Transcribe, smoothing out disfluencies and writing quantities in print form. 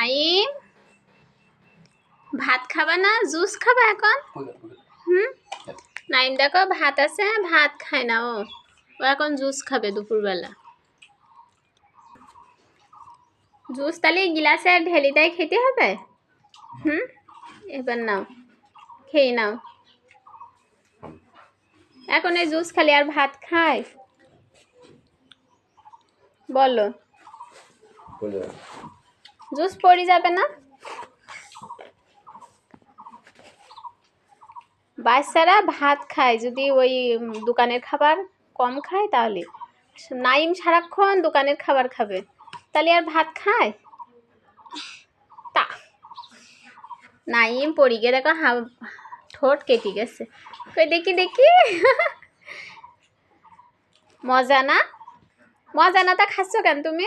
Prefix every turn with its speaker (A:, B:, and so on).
A: নাইম ভাত খাবা না জুস খাবা এখন নাইম দেখো ভাত আছে ভাত খায় না ও এখন জুস খাবে দুপুরবেলা জুস তাহলে গিলাসে ঢেলে দেয় খেতে হবে এবার নাও খেয়ে নাও এখন এই জুস খালি আর ভাত খায় বলো জুস পড়ে যাবে না বাচ্চারা ভাত খায় যদি ওই দোকানের খাবার কম খায় তাহলে নাইম সারাক্ষণ দোকানের খাবার খাবে তাহলে আর ভাত খায় তা নাইম পড়ে গিয়ে দেখো ঠোঁট কেটে গেছে কই দেখি দেখি মজা না তা খাচ্ছ কেন তুমি